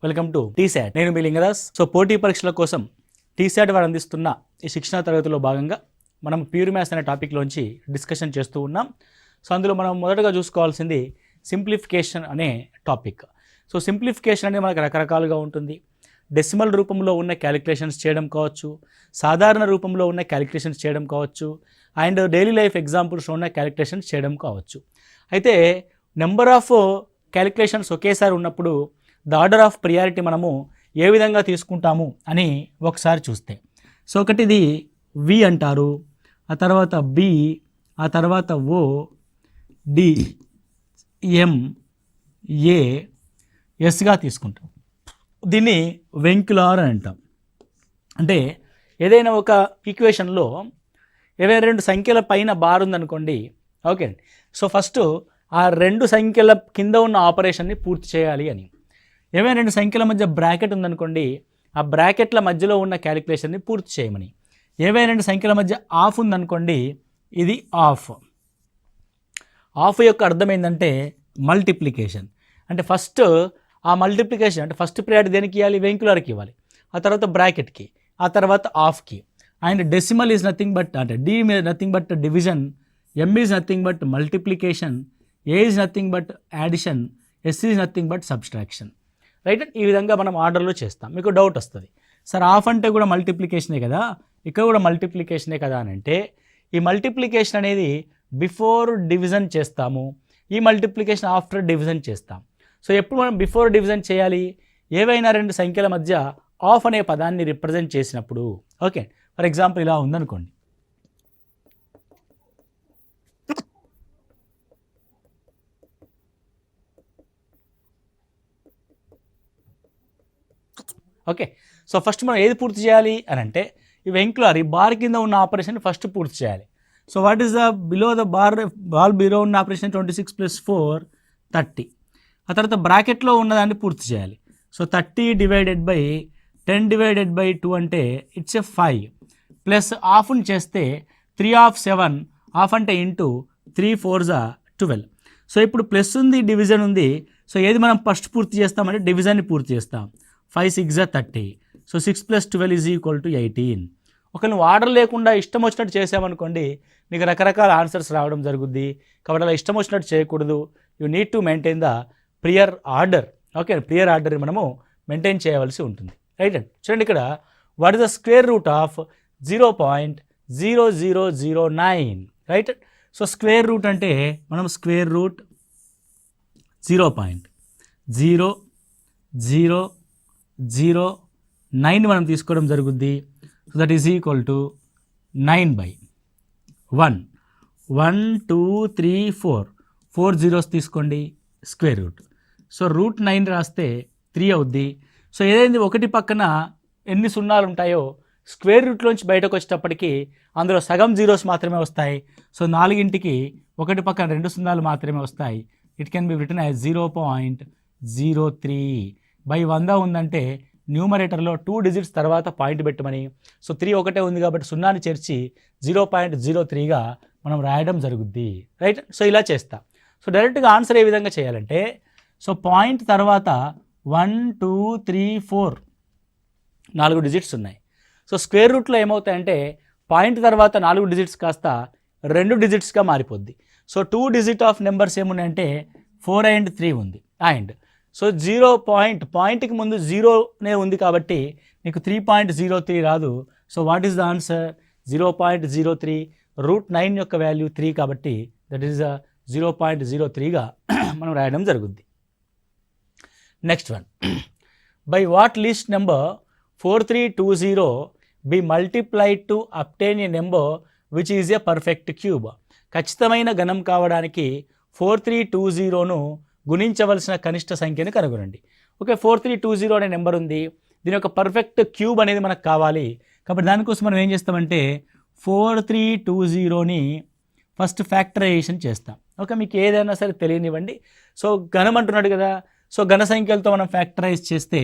Welcome to T-SAT. నేను మీ Lingadas. So పోటీ పరీక్షల కోసం టీశాట్ వారు అందిస్తున్న ఈ శిక్షణ తరగతిలో భాగంగా మనం ప్యూర్ మ్యాథ్స్ అనే టాపిక్లోంచి డిస్కషన్ చేస్తూ ఉన్నాం. సో అందులో మనం మొదటగా చూసుకోవాల్సింది సింప్లిఫికేషన్ అనే టాపిక్. సో సింప్లిఫికేషన్ అనేది మనకు రకరకాలుగా ఉంటుంది. డెసిమల్ రూపంలో ఉన్న క్యాలిక్యులేషన్స్ చేయడం కావచ్చు, సాధారణ రూపంలో ఉన్న క్యాలిక్యులేషన్స్ చేయడం కావచ్చు, అండ్ డైలీ లైఫ్ ఎగ్జాంపుల్స్లో ఉన్న క్యాలిక్యులేషన్స్ చేయడం కావచ్చు. అయితే నెంబర్ ఆఫ్ క్యాలిక్యులేషన్స్ ఒకేసారి ఉన్నప్పుడు ద ఆర్డర్ ఆఫ్ ప్రియారిటీ మనము ఏ విధంగా తీసుకుంటాము అని ఒకసారి చూస్తే, సో ఒకటిది వి అంటారు, ఆ తర్వాత బి, ఆ తర్వాత ఓ, డి, ఎం, ఏ, ఎస్గా తీసుకుంటాం. దీన్ని వెంక్యులార్ అని అంటాం. అంటే ఏదైనా ఒక ఈక్వేషన్లో ఏవైనా రెండు సంఖ్యల పైన బార్ ఉందనుకోండి, ఓకే అండి. సో ఫస్ట్ ఆ రెండు సంఖ్యల కింద ఉన్న ఆపరేషన్ని పూర్తి చేయాలి అని. ఏవైనా రెండు సంఖ్యల మధ్య బ్రాకెట్ ఉందనుకోండి, ఆ బ్రాకెట్ల మధ్యలో ఉన్న క్యాలిక్యులేషన్ని పూర్తి చేయమని. ఏవైనా రెండు సంఖ్యల మధ్య ఆఫ్ ఉందనుకోండి, ఇది ఆఫ్. ఆఫ్ యొక్క అర్థం ఏంటంటే మల్టిప్లికేషన్. అంటే ఫస్ట్ ఆ మల్టిప్లికేషన్ అంటే ఫస్ట్ ప్రియారిటీ దేనికి ఇవ్వాలి? వెంక్యులర్కి ఇవ్వాలి, ఆ తర్వాత బ్రాకెట్కి, ఆ తర్వాత ఆఫ్కి. And decimal is nothing but, అంటే D nothing but division, M is nothing but multiplication, A is nothing but addition, S is nothing but subtraction. Right? ఈ విధంగా మనం ఆర్డర్లో చేస్తాం. మీకు డౌట్ వస్తుంది, సార్ ఆఫ్ అంటే కూడా మల్టిప్లికేషనే కదా, ఇక్కడ కూడా మల్టిప్లికేషనే కదా అని అంటే, ఈ మల్టిప్లికేషన్ అనేది బిఫోర్ డివిజన్ చేస్తాము, ఈ మల్టిప్లికేషన్ ఆఫ్టర్ డివిజన్ చేస్తాం. సో ఎప్పుడు మనం బిఫోర్ డివిజన్ చేయాలి? ఏవైనా రెండు సంఖ్యల మధ్య ఆఫ్ అనే పదాన్ని రిప్రజెంట్ చేసినప్పుడు. ఓకే, ఫర్ ఎగ్జాంపుల్ ఇలా ఉందనుకోండి, ఓకే. సో ఫస్ట్ మనం ఏది పూర్తి చేయాలి అని అంటే, ఈ వెంక్యులర్, ఈ బార్ కింద ఉన్న ఆపరేషన్ ఫస్ట్ పూర్తి చేయాలి. So what is the below the bar below ఉన్న ఆపరేషన్ 26 + 4 30. ఆ తర్వాత బ్రాకెట్లో ఉన్నదాన్ని పూర్తి చేయాలి. సో 30 / 10 / 2 అంటే ఇట్స్ 5 ప్లస్ ఆఫ్ని చేస్తే 3/7, ఆఫ్ అంటే ఇంటూ 3 × 4 = 12. సో ఇప్పుడు ప్లస్ ఉంది, డివిజన్ ఉంది. సో ఏది మనం ఫస్ట్ పూర్తి చేస్తామంటే డివిజన్ని పూర్తి చేస్తాం. 5 × 6 = 30. సో 6 + 12 = 18. ఒకవేళ నువ్వు ఆర్డర్ లేకుండా ఇష్టం వచ్చినట్టు చేసామనుకోండి, నీకు రకరకాల ఆన్సర్స్ రావడం జరుగుద్ది. కాబట్టి అలా ఇష్టం వచ్చినట్టు చేయకూడదు. You need to maintain the prior order. Okay, prior order మనము మెయింటైన్ చేయవలసి ఉంటుంది. రైట్ అండి. చూడండి ఇక్కడ, what is the square root of 0.0009. Right? So square root అంటే మనం స్క్వేర్ రూట్ 0.0009 మనం తీసుకోవడం జరుగుద్ది. So that is equal to 9/1. 1 2 3 4 zeros తీసుకోండి, స్క్వేర్ రూట్. సో √9 రాస్తే 3 అవుద్ది. సో ఏదైంది ఒకటి పక్కన ఎన్ని సున్నాలు ఉంటాయో స్క్వేర్ రూట్లోంచి బయటకు వచ్చేటప్పటికి అందులో సగం జీరోస్ మాత్రమే వస్తాయి. సో 4కి ఒకటి పక్కన 2 సున్నాలు మాత్రమే వస్తాయి. It can be written as 0.03/100 ఉందంటే న్యూమరేటర్లో 2 digits తర్వాత పాయింట్ పెట్టమని. సో 3 ఒకటే ఉంది కాబట్టి సున్నాని చేర్చి 0.03గా మనం రాయడం జరుగుద్ది. రైట్? సో ఇలా చేస్తాం. సో డైరెక్ట్గా ఆన్సర్ ఏ విధంగా చేయాలంటే, సో పాయింట్ తర్వాత 1 2 3 4 4 digits ఉన్నాయి. సో స్క్వేర్ రూట్లో ఏమవుతాయంటే పాయింట్ తర్వాత 4 digits కాస్త 2 digitsగా మారిపోద్ది. సో 2 digit ఆఫ్ నెంబర్స్ ఏమున్నాయంటే 4 and 3 ఉంది. అండ్ సో పాయింట్కి ముందు 0నే ఉంది కాబట్టి నీకు 3.03 రాదు. So what is the answer? 0.03. √9 యొక్క వాల్యూ 3 కాబట్టి దట్ ఈస్ 0.03గా మనం రాయడం జరుగుద్ది. Next one, by what least number 4320 be multiplied to obtain A number which is a perfect cube. ఖచ్చితమైన గణం కావడానికి 4320ను గుణించవలసిన కనిష్ట సంఖ్యను కనుగొనండి. ఓకే, 4320 అనే నెంబర్ ఉంది, దీని యొక్క పర్ఫెక్ట్ క్యూబ్ అనేది మనకు కావాలి. కాబట్టి దానికోసం మనం ఏం చేస్తామంటే 4320ని ఫస్ట్ ఫ్యాక్టరైజేషన్ చేస్తాం. ఓకే, మీకు ఏదైనా సరే తెలియనివ్వండి. సో ఘనం అంటున్నాడు కదా, సో ఘన సంఖ్యలతో మనం ఫ్యాక్టరైజ్ చేస్తే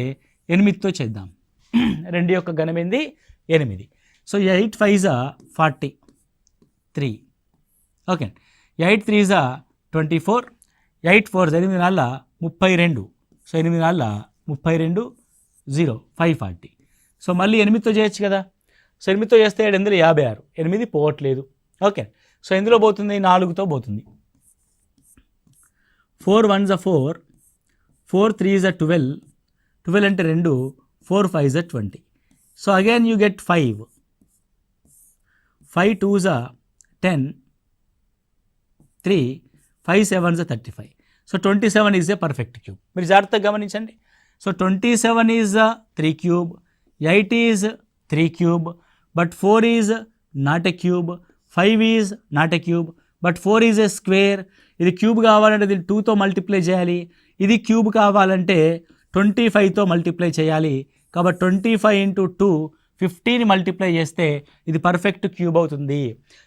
8తో చేద్దాం. 2 యొక్క ఘనం ఏంది? 8. సో 8 5 = 43. ఓకే, 8 3 = 24, 8 4 8 4 32. సో 8 4 32 0 540. సో మళ్ళీ 8తో చేయొచ్చు కదా. సో 8తో చేస్తే 7 8 56, 8 పోవట్లేదు. ఓకే, సో ఎందులో పోతుంది, 4తో పోతుంది. 4 1 4, 4 3 12, 12 అంటే 2, 4 5 20. So again you get 5, 5 2 10, 3, 5 7 35. So 27 is a perfect cube. మీరు జాగ్రత్తగా గమనించండి. So 27 is 3 cube, 8 is 3 cube, but 4 is not a cube, 5 is not a cube, but 4 is a square. ఇది క్యూబ్ కావాలంటే దీన్ని 2తో మల్టిప్లై చేయాలి. ఇది క్యూబ్ కావాలంటే 25తో మల్టిప్లై చేయాలి. కాబట్టి 25 × 2 50ని మల్టిప్లై చేస్తే ఇది పర్ఫెక్ట్ క్యూబ్ అవుతుంది.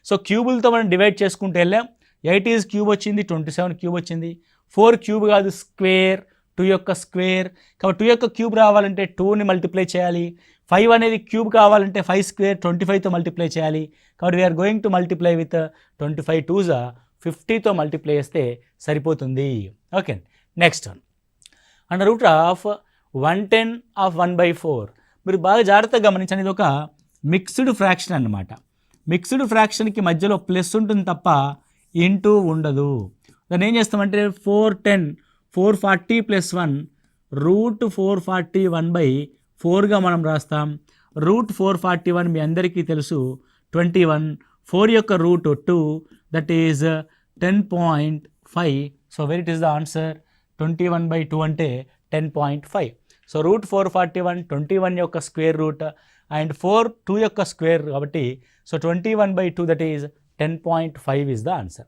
సో క్యూబులతో మనం డివైడ్ చేసుకుంటూ వెళ్ళాం. 8 ఈజ్ క్యూబ్ వచ్చింది, 27 క్యూబ్ వచ్చింది. 4 క్యూబ్ కాదు, స్క్వేర్, 2 యొక్క స్క్వేర్. కాబట్టి 2 యొక్క క్యూబ్ రావాలంటే 2ని మల్టిప్లై చేయాలి. 5 అనేది క్యూబ్ కావాలంటే 5 స్క్వేర్ 25తో మల్టిప్లై చేయాలి. కాబట్టి we are going to multiply with 25 2s 50తో మల్టిప్లై చేస్తే సరిపోతుంది. Okay, next one. Under root of 110 of 1/4. మీరు బాగా జాగ్రత్తగా గమనించండి, ఇది ఒక మిక్స్డ్ ఫ్రాక్షన్ అన్నమాట. మిక్స్డ్ ఫ్రాక్షన్కి మధ్యలో ప్లస్ ఉంటుంది తప్ప ఇంటూ ఉండదు. దాన్ని ఏం చేస్తామంటే 410 440 + 1 √440 1/4గా మనం రాస్తాం. √441 మీ అందరికీ తెలుసు 21. 4 యొక్క root 2, that is 10.5. So where it is the answer. 21/2 అంటే 10.5. సో √441 21 యొక్క స్క్వేర్ రూట్ అండ్ 4 2 యొక్క స్క్వేర్ కాబట్టి so 21/2 that is 10.5 is the answer.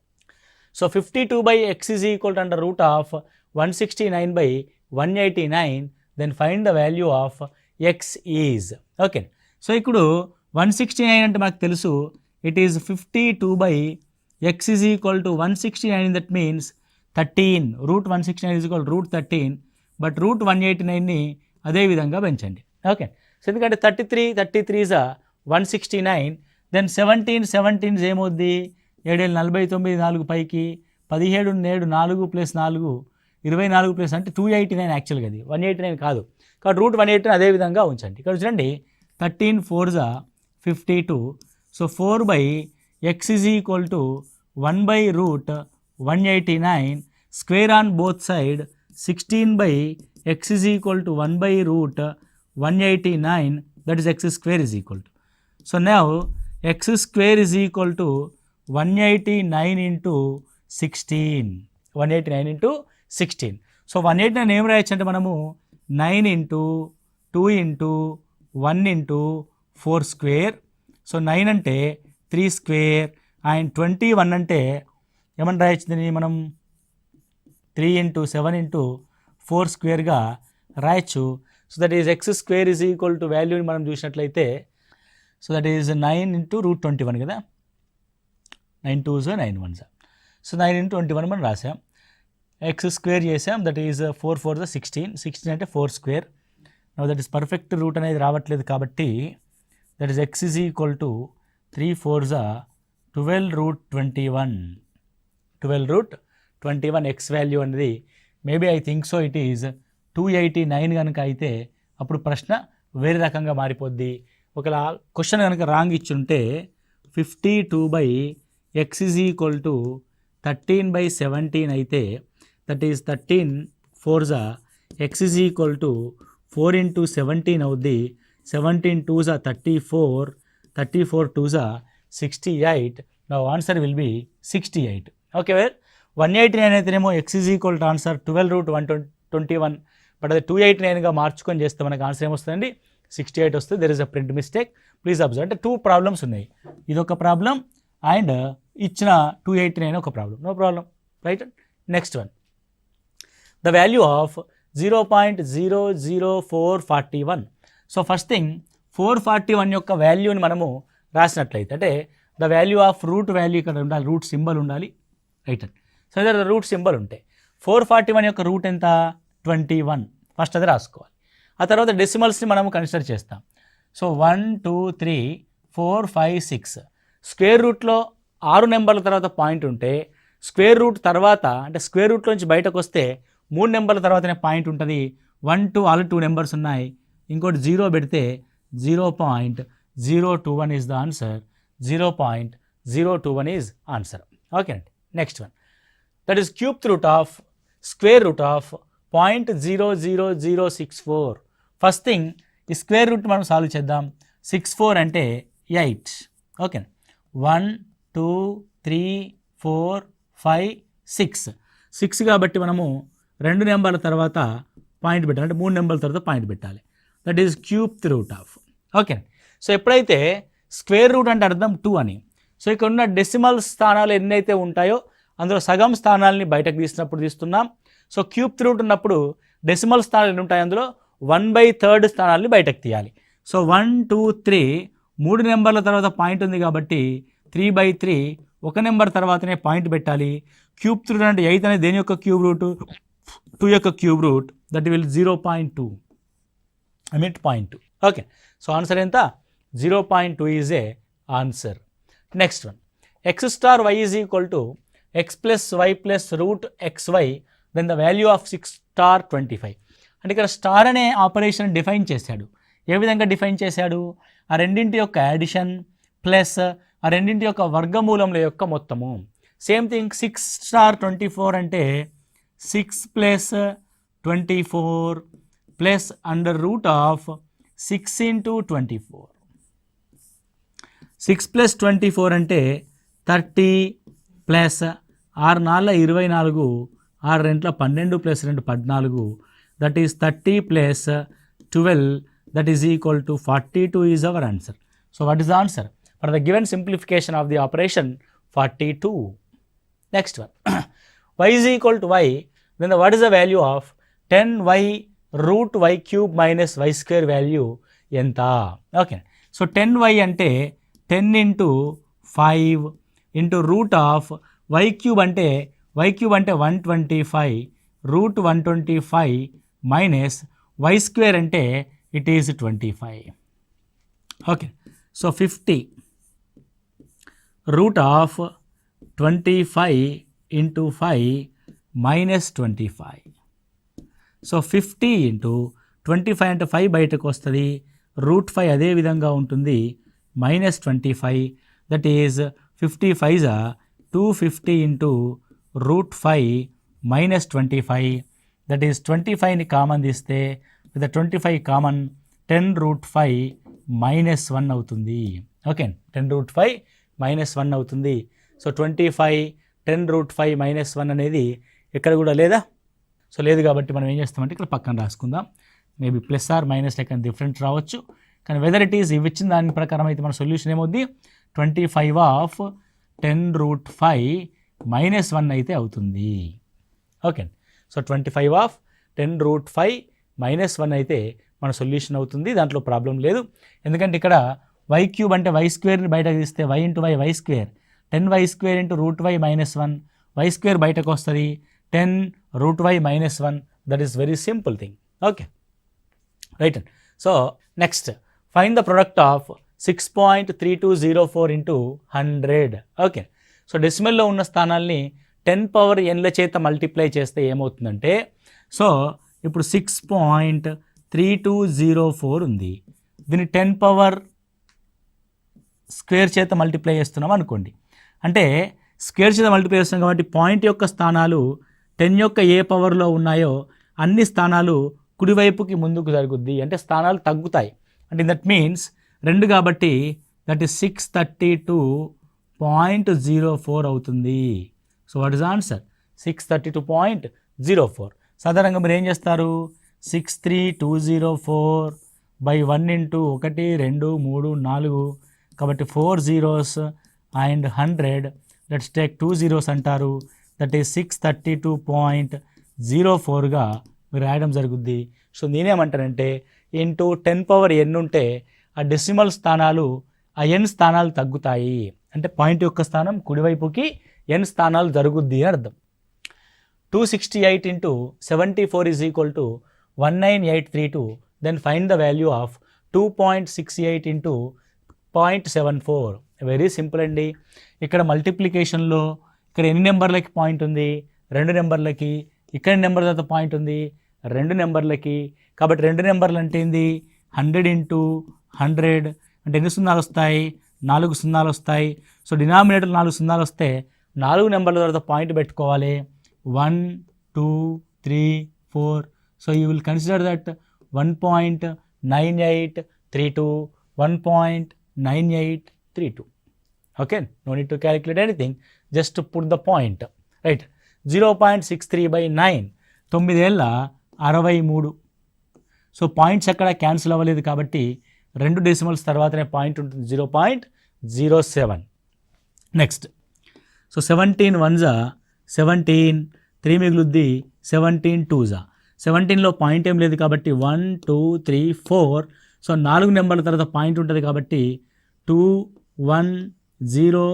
So 52/x is equal to under root of 169/189. Then find the value of X is. Okay, so ఇప్పుడు 169 అంటే మనకు తెలుసు it is 52/x is equal to 169. That means 13. √169 is equal √13. But √189ని అదే విధంగా పెంచండి. Okay, so ఎందుకంటే 33 is 169. Then 17 ఏమవుద్ది, 7 49 4 పైకి 17 7 4 + 4 24 ప్లస్ అంటే 289 యాక్చువల్గా, అది 189 కాదు. కాబట్టి √189 అదే విధంగా ఉంచండి. ఇక్కడ చూడండి 13 4s 52. So 4/x is equal to 1/√189 square on both side. 16/x is equal to 1/√189, that is x square is equal to. So now x square is equal to 189 × 16. 189 × 16. So 189 ఏం రాయొచ్చు అంటే మనము 9 × 2 × 1 × 4 స్క్వేర్. సో 9 అంటే 3 square and 21 అంటే ఏమని రాయొచ్చు దీన్ని మనం 3 × 7 × 4 స్క్వేర్గా రాయొచ్చు. So that is x square is equal to వాల్యూని మనం చూసినట్లయితే సో దట్ ఈజ్ 9 × √21 కదా, 9 2s 9 1s. సో 9 × 21 మనం రాసాం, x square చేసాం, దట్ ఈజ్ 4 4s 16. 16 అంటే 4 square. Now that is perfect root అనేది రావట్లేదు కాబట్టి that is x is equal to 3 4s 12√21. 12√21 x value అనేది maybe I think so it is 289 కనుక అయితే అప్పుడు ప్రశ్న వేరే రకంగా మారిపోద్ది. ఒకలా క్వశ్చన్ కనుక రాంగ్ ఇచ్చుంటే 52/x ఈజ్ ఈక్వల్ టు 13/17 అయితే that is 13 4s x is equal to 4 × 17 అవుద్ది. 17 2s 34, 34 2s 68. Now answer will be 68. Okay, where 189 అయితేనేమో x is equal to answer 12√121, but అది 289గా మార్చుకొని చేస్తే మనకు ఆన్సర్ ఏమొస్తుందండి 68 వస్తుంది. There is a print mistake, please observe. అంటే 2 ప్రాబ్లమ్స్ ఉన్నాయి, ఇదొక ప్రాబ్లం అండ్ ఇచ్చిన 289 ఒక problem. No problem, right. Next one, the value of 0.00441. So first thing 441 యొక్క వాల్యూని మనము రాసినట్లయితే అంటే the value of root value ఇక్కడ ఉండాలి, రూట్ సింబల్ ఉండాలి, రైట్ అండి. సో ఇదే రూట్ సింబల్ ఉంటే 441 యొక్క రూట్ ఎంత 21, ఫస్ట్ అది రాసుకోవాలి. ఆ తర్వాత డెసిమల్స్ని మనము కన్సిడర్ చేస్తాం. సో 1 2 3 4 5 6 స్క్వేర్ రూట్లో 6 నెంబర్ల తర్వాత పాయింట్ ఉంటే స్క్వేర్ రూట్ తర్వాత అంటే స్క్వేర్ రూట్లో నుంచి బయటకు వస్తే 3 నెంబర్ల తర్వాతనే పాయింట్ ఉంటుంది. 1 2 ఆల్ 2 నెంబర్స్ ఉన్నాయి, ఇంకోటి 0 పెడితే 0.021 is the answer. 0.021 is answer. Okay అండి. Next one, that is cube root of square root of 0.00064. First thing ఈ స్క్వేర్ రూట్ మనం సాల్వ్ చేద్దాం. 64 అంటే 8. ఓకే, 1 2 3 4 5 6 కాబట్టి మనము 2 నెంబర్ల తర్వాత పాయింట్ పెట్టాలి, అంటే 3 నెంబర్ల తర్వాత పాయింట్ పెట్టాలి. That is cube root of. Okay, so ఎప్పుడైతే స్క్వేర్ రూట్ అంటే అర్థం 2 అని, సో ఇక్కడ ఉన్న డెసిమల్ స్థానాలు ఎన్నైతే ఉంటాయో అందులో సగం స్థానాలని బయటకు తీసినప్పుడు తీస్తున్నాం. సో క్యూబ్ రూట్ ఉన్నప్పుడు డెసిమల్ స్థానాలు ఎన్ని ఉంటాయి, అందులో 1/3 స్థానాలని బయటకు తీయాలి. సో 1 2 3 3 నెంబర్ల తర్వాత పాయింట్ ఉంది కాబట్టి 3/3 ఒక నెంబర్ తర్వాతనే పాయింట్ పెట్టాలి. క్యూబ్ రూట్ అంటే 8 అనేది దేని యొక్క క్యూబ్ రూట్, 2 యొక్క cube root, that will 0.2, I mean 0.2. Okay, so answer ఎంత, 0.2 is a answer. Next one, x star y is equal to x plus y plus root xy then the value of 6 star 25. అంటే ఇక్కడ star అనే operation define చేశాడు. ఏ విధంగా define చేశాడు, ఆ రెండింటి యొక్క యాడిషన్ ప్లస్ ఆ రెండింటి యొక్క వర్గమూలముల యొక్క మొత్తము. సేమ్ థింగ్ 6 స్టార్ 24 అంటే 6 plus 24 plus under root of 6 into 24. 6 plus 24 అంటే 30 plus 6 4 24, 6 2 12 plus 2 14, that is 30 plus 12, that is equal to 42 is our answer. So what is the answer for the given simplification of the operation 42? Next one, y is equal to y, then what is the value of 10y root y cube minus y square value enta? Okay, so 10y ante 10 into 5 into root of y cube ante 125 root 125 minus y square ante it is 25. Okay, so 50 root of 25 into 5 minus 25. So 50 into 25 అంటే 5 బయటకు వస్తుంది, route 5 అదే విధంగా ఉంటుంది, minus 25, that is 55 250 into root 5 minus 25, that is 25ని common తీస్తే with 25 common 10 root 5 minus 1 అవుతుంది. Okay, 10 root 5 minus 1 అవుతుంది. సో 25 10 రూట్ 5 మైనస్ 1 అనేది ఎక్కడ కూడా లేదా, సో లేదు కాబట్టి మనం ఏం చేస్తామంటే ఇక్కడ పక్కన రాసుకుందాం. మేబీ ప్లస్ ఆర్ మైనస్ లెక్క డిఫరెంట్ రావచ్చు, కానీ వెదర్ ఇట్ ఈస్ ఇవి ఇచ్చిన దాని ప్రకారం అయితే మన సొల్యూషన్ ఏమవుద్ది, 25 ఆఫ్ 10 రూట్ 5 మైనస్ 1 అయితే అవుతుంది. Okay, so 25 of 10 root 5 minus 1 అయితే మన సొల్యూషన్ అవుతుంది, దాంట్లో ప్రాబ్లం లేదు. ఎందుకంటే ఇక్కడ వై క్యూబ్ అంటే వై స్క్వేర్ని బయటకు తీస్తే Y into Y Y square, 10y square into root Y minus 1, Y square బయటకు వస్తుంది 10 root Y minus 1, that is very simple thing. Okay, right and so next find the product of 6.3204 into 100. Okay, so డెసిమల్లో ఉన్న స్థానాల్ని 10 power nల చేత multiply చేస్తే ఏమవుతుందంటే, so ఇప్పుడు 6.3204 ఉంది, దీన్ని 10 పవర్ స్క్వేర్ చేత మల్టిప్లై చేస్తున్నాం అనుకోండి. అంటే స్క్వేర్ చేత మల్టిప్లై చేస్తున్నాం కాబట్టి పాయింట్ యొక్క స్థానాలు 10 యొక్క ఏ పవర్లో ఉన్నాయో అన్ని స్థానాలు కుడివైపుకి ముందుకు జరుగుద్ది, అంటే స్థానాలు తగ్గుతాయి. అంటే దట్ మీన్స్ 2 కాబట్టి దట్ ఈస్ 632.04 అవుతుంది. So what is answer, 632.04. సాధారణంగా మీరు ఏం చేస్తారు, 63204 బై 1 ఇంటూ 1 2 3 4, కాబట్టి 4 zeros and 100, let's take 2 zeros అంటారు, దట్ ఈస్ 632.04గా మీరు రాయడం జరుగుద్ది. సో నేనేమంటానంటే ఇంటూ 10 పవర్ n ఉంటే ఆ డెసిమల్ స్థానాలు ఆ n స్థానాలు తగ్గుతాయి, అంటే పాయింట్ యొక్క స్థానం కుడివైపుకి n స్థానాలు జరుగుద్ది అని అర్థం. 268 into 74 is equal to 19832, then find the value of 2.68 into 0.74. Very simple అండి. ఇక్కడ మల్టిప్లికేషన్లో ఇక్కడ ఎన్ని నెంబర్లకి పాయింట్ ఉంది, 2 నెంబర్లకి, ఇక్కడ నెంబర్ తర్వాత పాయింట్ ఉంది, రెండు నెంబర్లకి. కాబట్టి రెండు నెంబర్లు అంటే ఏంది 100 ఇంటూ 100 అంటే ఎన్ని సున్నాలు వస్తాయి 4 సున్నాలు వస్తాయి. సో డినామినేటర్ 4 సున్నాలు వస్తే 4 నెంబర్ల తర్వాత పాయింట్ పెట్టుకోవాలి 1 2 3 4. So you will consider that 1.9832 1.9832. Okay, no need to calculate anything, just put the point, right. 0.63/9 9 so points ఎక్కడ క్యాన్సిల్ అవ్వలేదు కాబట్టి 2 డెసిమల్స్ తర్వాతనే పాయింట్ ఉంటుంది 0.07. నెక్స్ట్, సో 17 1s 17, 3 మిగులుద్ది 17 2s. 17లో పాయింట్ ఏం లేదు కాబట్టి 1 2 3 4. సో 4 నెంబర్ల తర్వాత పాయింట్ ఉంటుంది కాబట్టి 2 1 0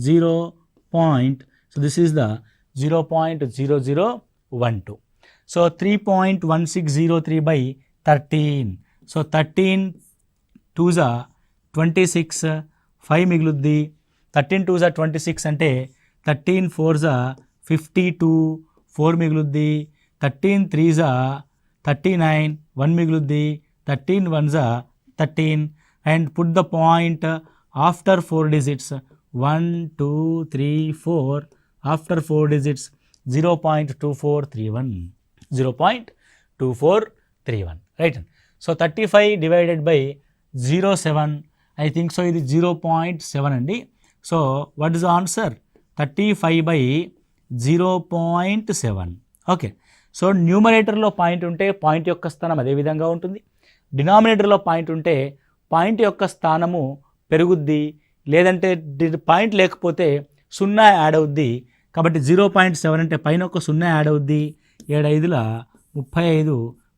0 point. So this is the 0.0012. So 3.1603/13. So 13 2s 26, 5 మిగులుద్ది 13 2s 26 అంటే 13 4s 52, 4 మిగులుద్ది 13 3s 39, 1 మిగులుద్ది 13 1s 13. And put the point after 4 digits 1 2 3 4. After 4 digits 0.2431 0.2431, right. So 35 divided by 0.7 I think so ఇది 0.7 అండి. So what is the answer 35/0.7. Okay, so న్యూమరేటర్లో point ఉంటే point యొక్క స్థానం అదే విధంగా ఉంటుంది. డినామినేటర్లో పాయింట్ ఉంటే పాయింట్ యొక్క స్థానము పెరుగుద్ది, లేదంటే పాయింట్ లేకపోతే 0 యాడ్ అవుద్ది. కాబట్టి 0.7 అంటే పైన ఒక 0 యాడ్ అవుద్ది. 7 5ల 35,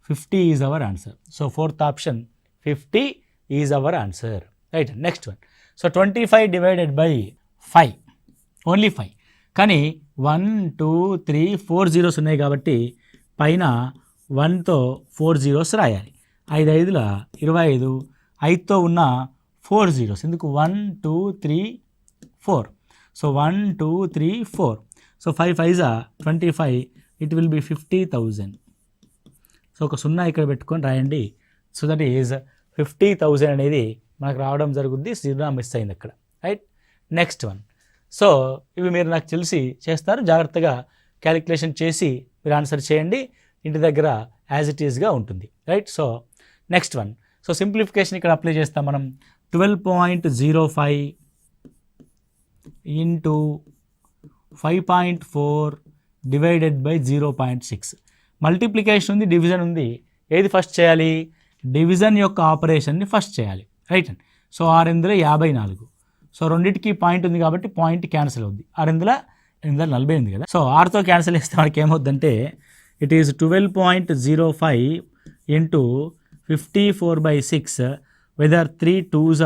50 is our answer. So 4th option 50 is our answer, right. Next one, so 25 divided by 5, only 5. కానీ 1 2 3 4 zeros ఉన్నాయి కాబట్టి పైన 1తో 4 zeros రాయాలి. 5 5ల 25, 5తో ఉన్న 4 zeros ఎందుకు 1 2 3 4. So 1 2 3 4. So 5 5s 25, it will be 50,000. So ఒక 0 ఇక్కడ పెట్టుకొని రాయండి. సో దట్ ఈజ్ 50,000 అనేది మనకు రావడం జరుగుద్ది. 0 మిస్ అయింది అక్కడ, రైట్. నెక్స్ట్ వన్, సో ఇవి మీరు నాకు తెలిసి చేస్తారు, జాగ్రత్తగా క్యాలిక్యులేషన్ చేసి మీరు ఆన్సర్ చేయండి. ఇంటి దగ్గర యాజ్ ఇట్ ఈస్గా ఉంటుంది, right. So next one, so simplification ఇక్కడ అప్లై చేస్తాం మనం. 12.05 ఇంటూ 5.4 డివైడెడ్ బై 0.6. మల్టిప్లికేషన్ ఉంది, డివిజన్ ఉంది. ఏది ఫస్ట్ చేయాలి? డివిజన్ యొక్క ఆపరేషన్ని ఫస్ట్ చేయాలి, రైట్ అండి. సో 6 54. సో రెండింటికి పాయింట్ ఉంది కాబట్టి పాయింట్ క్యాన్సిల్ అవుద్ది. 6 48 కదా. సో 6తో క్యాన్సిల్ చేస్తే మనకి ఏమవుద్దంటే it is 12.05 into 54/6 whether 3 2s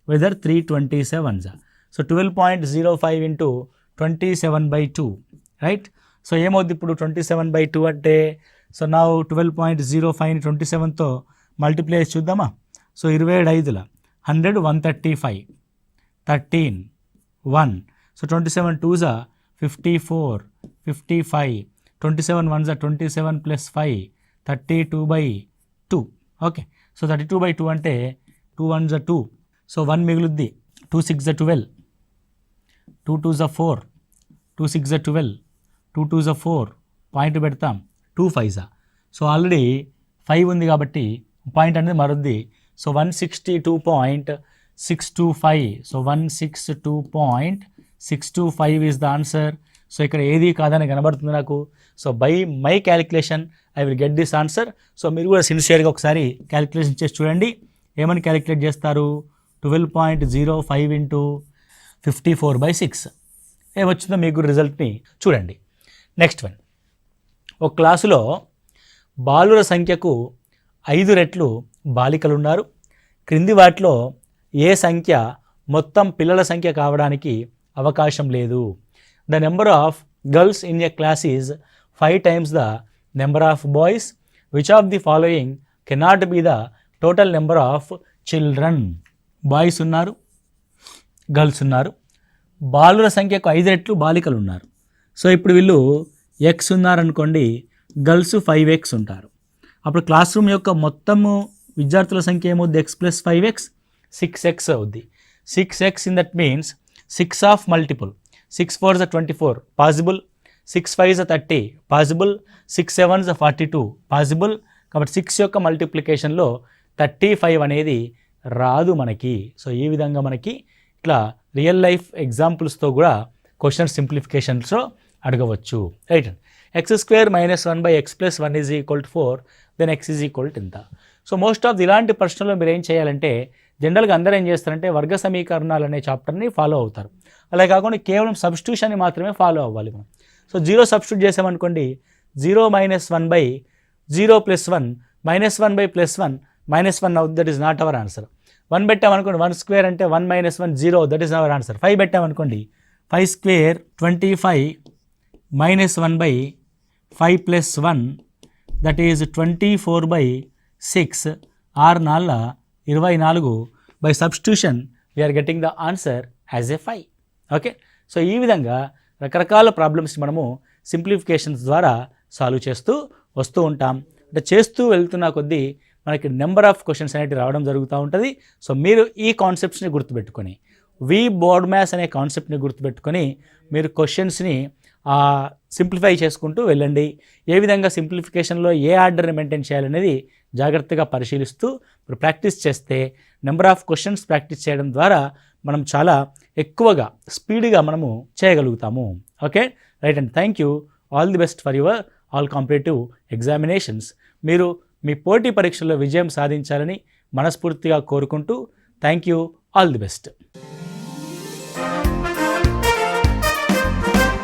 whether 3 27s. So 12.05 into 27/2, right. So ఏమవుద్ది ఇప్పుడు 27/2 అంటే, సో నా 12.05ని 27తో మల్టిప్లై చేసి చూద్దామా. So 27 5ల 100 135 13 1. So 27 2s 54 55 27 1s 27 + 5 32/2. Okay, so 32/2 అంటే 2 1s 2. So 1 మిగులుద్ది 2 6 12, 2 2s 4, 2 6 12, 2 2s 4. Point పెడతాం 2 5s. సో ఆల్రెడీ 5 ఉంది కాబట్టి పాయింట్ అనేది మరుద్ది. So 162.625. So 162.625 is the answer. So ఇక్కడ ఏది కాదని కనబడుతుంది నాకు. So by my calculation I will get this answer. So మీరు కూడా సిన్సియర్గా ఒకసారి క్యాలిక్యులేషన్ చేసి చూడండి. ఏమని క్యాలిక్యులేట్ చేస్తారు? 12.05 ఇంటూ 54/6 ఏమొచ్చిందో మీకు రిజల్ట్ని చూడండి. నెక్స్ట్ వన్, ఒక క్లాసులో బాలుర సంఖ్యకు 5 రెట్లు బాలికలు ఉన్నారు. క్రింది వాటిలో ఏ సంఖ్య మొత్తం పిల్లల సంఖ్య కావడానికి అవకాశం లేదు? The number of girls in a class is 5 times the number of boys. Which of the following cannot be the total number of children? Boys ఉన్నారు, గర్ల్స్ ఉన్నారు. బాలుర సంఖ్యకు 5 రెట్లు బాలికలు ఉన్నారు. సో ఇప్పుడు వీళ్ళు ఎక్స్ ఉన్నారనుకోండి, గర్ల్స్ 5x ఉంటారు. అప్పుడు క్లాస్ రూమ్ యొక్క మొత్తము విద్యార్థుల సంఖ్య ఏమవుద్ది, x + 5x 6x అవుద్ది. 6x in that means 6 of multiple, 6 4s 24 possible, 6 5s 30 possible, 6 7s 42 possible. కాబట్టి 6 యొక్క మల్టిప్లికేషన్లో 35 అనేది రాదు మనకి. సో ఈ విధంగా మనకి ఇట్లా రియల్ లైఫ్ ఎగ్జాంపుల్స్తో కూడా క్వశ్చన్ సింప్లిఫికేషన్స్లో అడగవచ్చు. రైట్ అండి. x² - 1/x + 1 = 4, దెన్ x = ఎంత. సో మోస్ట్ ఆఫ్ ఇలాంటి ప్రశ్నలో మీరు ఏం చేయాలంటే జనరల్గా అందరూ ఏం చేస్తారంటే వర్గ సమీకరణాలు అనే చాప్టర్ని ఫాలో అవుతారు. అలా కాకుండా కేవలం సబ్స్టిట్యూషన్ని మాత్రమే ఫాలో అవ్వాలి మనం. సో 0 సబ్స్టిట్యూట్ చేసామనుకోండి, 0 - 1/0 + 1 -1/+1 -1 అవుతుంది. That is not our answer. 1 పెట్టామనుకోండి, 1² అంటే 1 - 1 0, దట్ ఈస్ అవర్ ఆన్సర్. 5 పెట్టామనుకోండి, 5² 25 - 1/5 + 1 that is 24/6, 6 4 24. By substitution we are getting the answer as a 5. Okay. So ఈ విధంగా రకరకాల ప్రాబ్లమ్స్ మనము సింప్లిఫికేషన్స్ ద్వారా సాల్వ్ చేస్తూ వస్తూ ఉంటాం. అంటే చేస్తూ వెళ్తున్న కొద్దీ మనకి నెంబర్ ఆఫ్ క్వశ్చన్స్ అనేవి రావడం జరుగుతూ ఉంటుంది. సో మీరు ఈ కాన్సెప్ట్స్ని గుర్తుపెట్టుకొని, బోర్డ్ మ్యాథ్స్ అనే కాన్సెప్ట్ని గుర్తుపెట్టుకొని మీరు క్వశ్చన్స్ని సింప్లిఫై చేసుకుంటూ వెళ్ళండి. ఏ విధంగా సింప్లిఫికేషన్లో ఏ ఆర్డర్ని మెయింటైన్ చేయాలనేది జాగ్రత్తగా పరిశీలిస్తూ మీరు ప్రాక్టీస్ చేస్తే నెంబర్ ఆఫ్ క్వశ్చన్స్ ప్రాక్టీస్ చేయడం ద్వారా మనం చాలా ఎక్కువగా స్పీడ్గా మనము చేయగలుగుతాము. Okay, right and thank you. All the best for your all competitive examinations. మీరు మీ పోటీ పరీక్షల్లో విజయం సాధించాలని మనస్ఫూర్తిగా కోరుకుంటూ thank you. All the best.